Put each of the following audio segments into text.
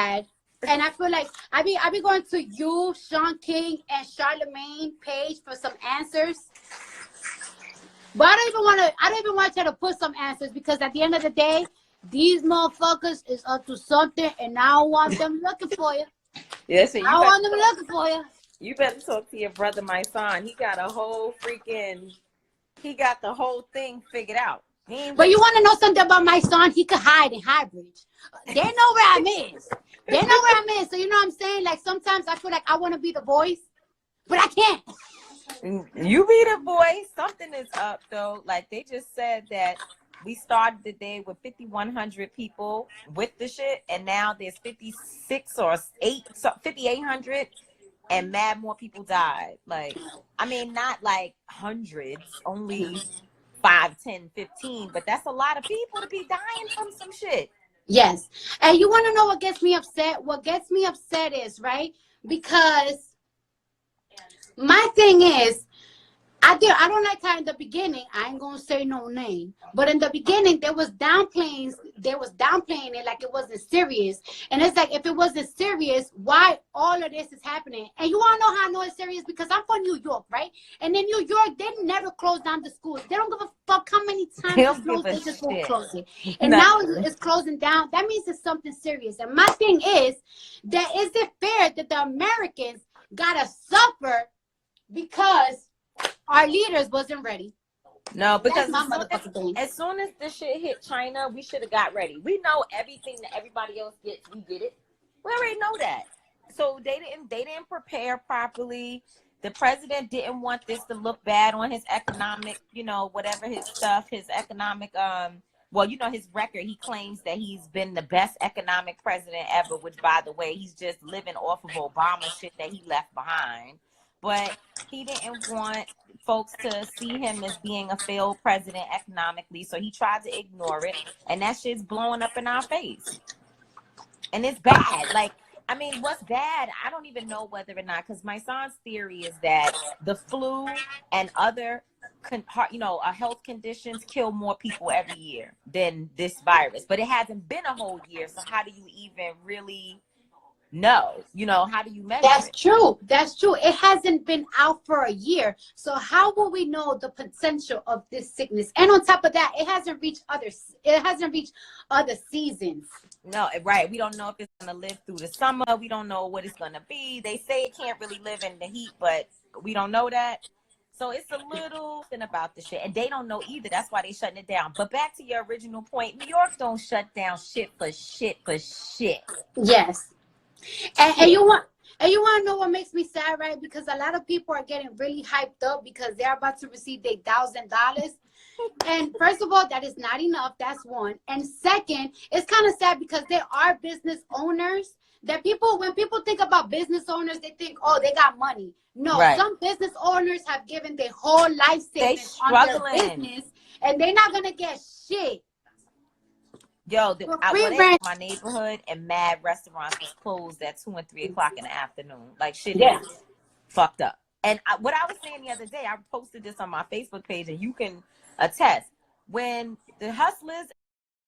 sad. And I feel like I be going to you, Sean King, and Charlemagne page for some answers. But I don't even want you to put some answers, because at the end of the day, these motherfuckers is up to something, and I don't want them looking for you. Yeah, so you I don't want them looking for you. You better talk to your brother, my son. He got the whole thing figured out. But you want to know something about my son? He could hide in Highbridge. They know where I'm in. They know where I'm in. So you know what I'm saying? Like sometimes I feel like I want to be the voice, but I can't. You be the voice. Something is up though. Like they just said that we started the day with 5,100 people with the shit, and now there's 5,800, and mad more people died. Like, I mean, not like hundreds, only 5, 10, 15, but that's a lot of people to be dying from some shit. Yes. And you want to know what gets me upset? What gets me upset is, right? Because my thing is, I don't like how in the beginning, I ain't gonna say no name, but in the beginning they was downplaying it like it wasn't serious. And it's like, if it wasn't serious, why all of this is happening? And you wanna know how I know it's serious? Because I'm from New York, right? And in New York, they never close down the schools. They don't give a fuck how many times they just won't close it. And now it's closing down. That means it's something serious. And my thing is that, is it fair that the Americans gotta suffer because our leaders wasn't ready? No, because as soon as the shit hit China, we should have got ready. We know everything that everybody else gets. We get it. We already know that. So they didn't prepare properly. The president didn't want this to look bad on his economic, whatever his stuff, his economic, his record. He claims that he's been the best economic president ever, which, by the way, he's just living off of Obama shit that he left behind. But he didn't want folks to see him as being a failed president economically, so he tried to ignore it, and that shit's blowing up in our face. And it's bad. Like, I mean, what's bad? I don't even know whether or not, because my son's theory is that the flu and other, health conditions kill more people every year than this virus. But it hasn't been a whole year, so how do you even really know? How do you measure it? That's true. It hasn't been out for a year, so how will we know the potential of this sickness? And on top of that, it hasn't reached other seasons. No, right. We don't know if it's gonna live through the summer. We don't know what it's gonna be. They say it can't really live in the heat, but we don't know that. So it's a little thing about the shit, and they don't know either. That's why they shutting it down. But back to your original point, New York don't shut down shit for shit. Yes. And you want to know what makes me sad, right? Because a lot of people are getting really hyped up because they're about to receive their $1,000. And first of all, that is not enough. That's one. And second, it's kind of sad because there are business owners that when people think about business owners, they think, oh, they got money. No, right. Some business owners have given their whole life savings on their business, and they're not going to get shit. Yo, I went into my neighborhood and mad restaurants was closed at 2 and 3 o'clock in the afternoon. Like, shit is fucked up. And what I was saying the other day, I posted this on my Facebook page, and you can attest. When the hustlers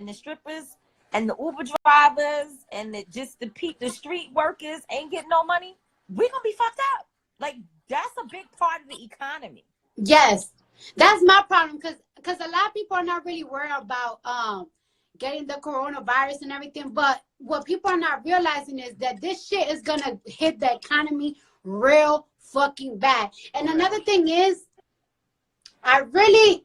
and the strippers and the Uber drivers and the street workers ain't getting no money, we're gonna be fucked up. Like, that's a big part of the economy. Yes, that's my problem, because a lot of people are not really worried about getting the coronavirus and everything, but what people are not realizing is that this shit is gonna hit the economy real fucking bad. And another thing is, I really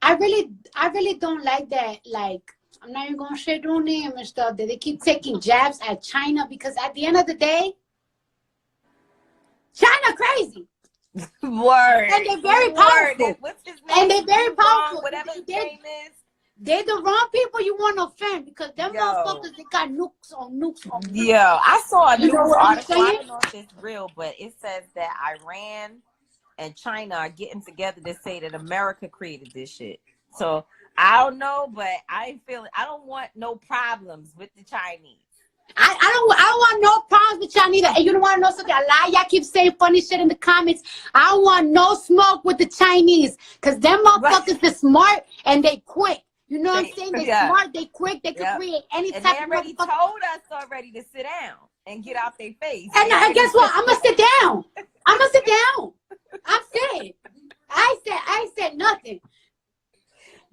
don't like that. Like, I'm not even gonna say no name and stuff, that they keep taking jabs at China, because at the end of the day, China crazy. Word. And they're very powerful. What's his name? And they're very powerful. Whatever his name is. They're the wrong people you want to offend, because them motherfuckers, they got nukes on nukes on nukes. Yeah, I saw a news article. I don't know if it's real, but it says that Iran and China are getting together to say that America created this shit. So I don't know, but I don't want no problems with the Chinese. I don't want no problems with y'all neither. And you don't want to know something? A lot of y'all keep saying funny shit in the comments. I don't want no smoke with the Chinese, because them motherfuckers are smart and they quick. You know what I'm saying? They smart, they quick, they can create any and type they of already told us already to sit down and get out their face. And guess what? I'm gonna sit down. I'm gonna sit down. I'm sitting. I said nothing.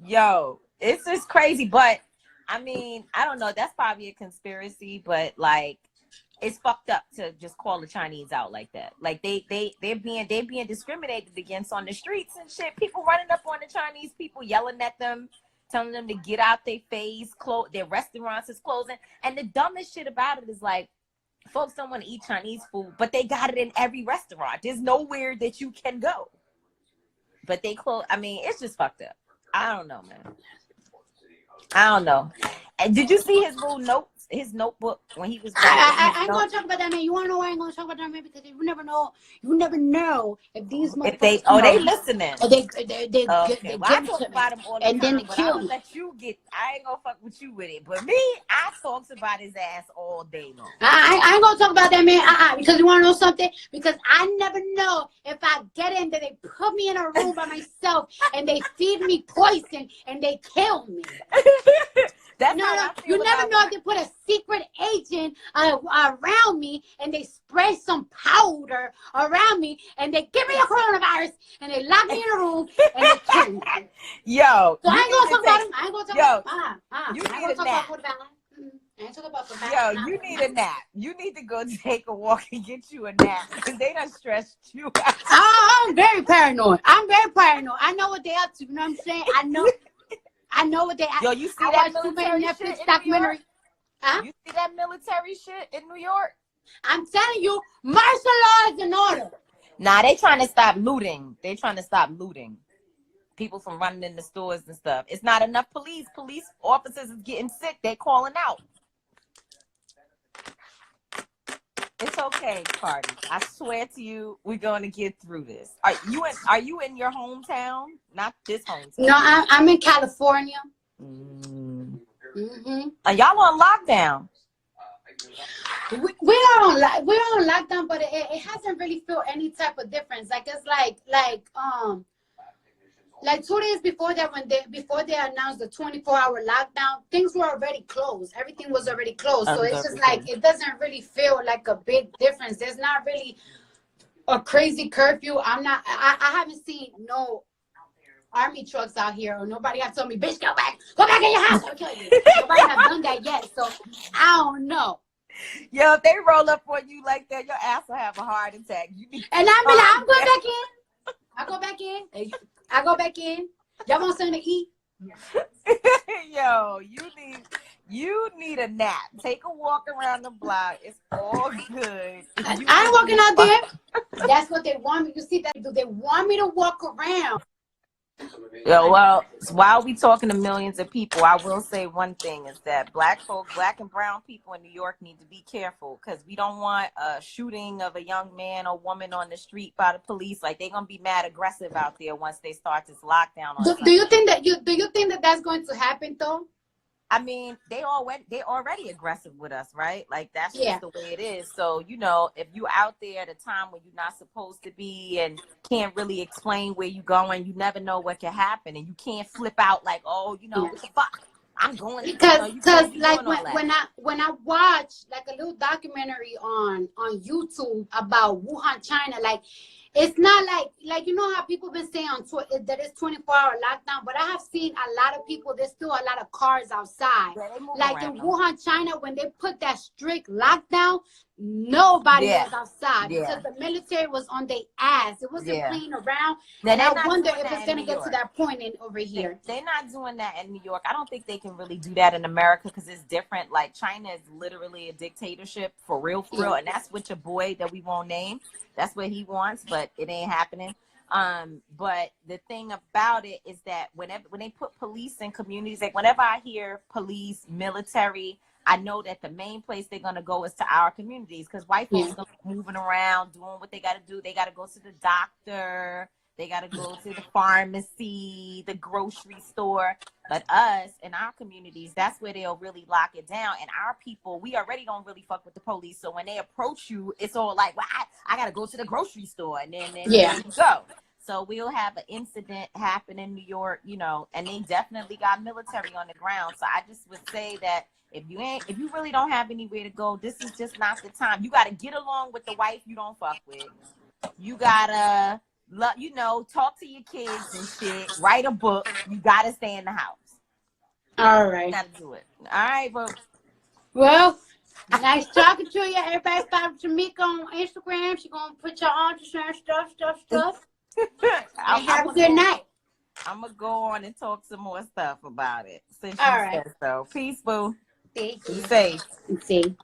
Yo, it's just crazy, but I mean, I don't know. That's probably a conspiracy, but like, it's fucked up to just call the Chinese out like that. Like they're being discriminated against on the streets and shit. People running up on the Chinese people, yelling at them, telling them to get out their face. Their restaurants is closing, and the dumbest shit about it is like, folks don't want to eat Chinese food, but they got it in every restaurant. There's nowhere that you can go, but they close. I mean, it's just fucked up. I don't know, man. I don't know. And did you see his little notes, his notebook when he was? I ain't gonna talk about that, man. You wanna know why I ain't gonna talk about that, man? Because you never know if these motherfuckers. They listening. They okay. Well, I talk about him all the and time, then but I'm gonna let you get. I ain't gonna fuck with you with it, but me, I talks about his ass all day long. I ain't gonna talk about that, man. Because you wanna know something? Because I never know if I get in that they put me in a room by myself and they feed me poison and they kill me. That's you never know if they put a secret agent around me and they spray some powder around me and they give me a coronavirus and they lock me in a room and they kill me. Yo, so I ain't gonna talk about him. I ain't gonna talk about him. You need a nap. Yo, you need a nap. You need to go take a walk and get you a nap because they done stressed you out. I'm very paranoid. I know what they up to. You know what I'm saying? I know what they. Yo, you see that military Netflix shit documentary? Huh? You see that military shit in New York? I'm telling you, martial law is in order. Nah, they trying to stop looting. They trying to stop looting. People from running in the stores and stuff. It's not enough police. Police officers is getting sick. They calling out. It's okay, Cardi. I swear to you, we're going to get through this. Are you in your hometown? Not this hometown. No, I'm in California. Mm-hmm. Are y'all on lockdown? We're on lockdown, but it hasn't really felt any type of difference. Like it's like 2 days before that, before they announced the 24-hour lockdown, things were already closed. Everything was already closed. So it's just like it doesn't really feel like a big difference. There's not really a crazy curfew. I haven't seen no army trucks out here, or nobody have told me, bitch, go back in your house. I'll kill you. Nobody have done that yet. So I don't know. Yo, if they roll up on you like that, your ass will have a heart attack. And I'm like, I'm going back in. I go back in. Y'all want something to eat? Yo, you need a nap. Take a walk around the block. It's all good. I ain't walking out there. That's what they want me to see. They want me to walk around. Yeah, well, while we talking to millions of people, I will say one thing is that black and brown people in New York need to be careful because we don't want a shooting of a young man or woman on the street by the police. Like they're gonna be mad aggressive out there once they start this lockdown. Do you think that that's going to happen though? I mean, they already aggressive with us, right? Like that's just the way it is. So, if you out there at a time when you're not supposed to be and can't really explain where you going, you never know what can happen, and you can't flip out like, what the fuck? I'm going because like when I watch like a little documentary on YouTube about Wuhan, China, like it's not like you know how people been saying on Twitter that it's 24-hour lockdown, but I have seen a lot of people. There's still a lot of cars outside. Like in Wuhan, China, when they put that strict lockdown, nobody was outside because the military was on their ass. It wasn't playing around. And I wonder if it's gonna get to that point over here. They're not doing that in New York. I don't think they can really do that in America because it's different. Like China is literally a dictatorship for real, and that's what your boy that we won't name. That's what he wants, but it ain't happening. But the thing about it is that when they put police in communities, like whenever I hear police, military, I know that the main place they're gonna go is to our communities because white folks are moving around, doing what they gotta do. They gotta go to the doctor, they gotta go to the pharmacy, the grocery store. But us in our communities, that's where they'll really lock it down. And our people, we already don't really fuck with the police. So when they approach you, it's all like, well, I gotta go to the grocery store, and then there you go. So we'll have an incident happen in New York, you know, and they definitely got military on the ground. So I just would say that if you really don't have anywhere to go, this is just not the time. You got to get along with the wife you don't fuck with. You gotta, you know, talk to your kids and shit. Write a book. You gotta stay in the house. All right. You gotta do it. All right, bro. Well, nice talking to you. Everybody follow Jamaica on Instagram. She's gonna put your on to share stuff. And have a good night. I'm gonna go on and talk some more stuff about it since you All right. said so. Peace, boo. Thank you. Be safe. See.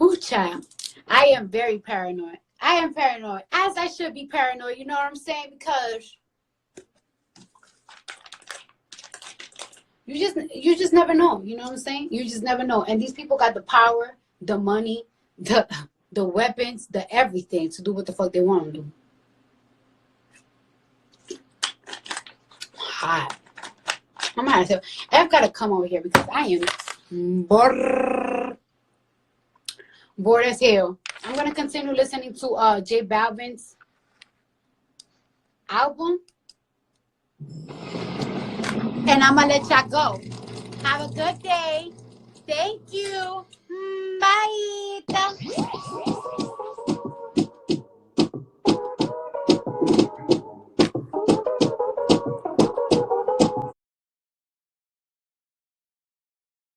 Ooh, child. I am very paranoid. I am paranoid, as I should be paranoid. You know what I'm saying? Because you just never know. You know what I'm saying? You just never know. And these people got the power, the money, the weapons, the everything to do what the fuck they want to do. Hot. I'm gonna have to. I've got to come over here because I am bored as hell. I'm gonna continue listening to J Balvin's album, and I'm gonna let y'all go. Have a good day. Thank you. Bye.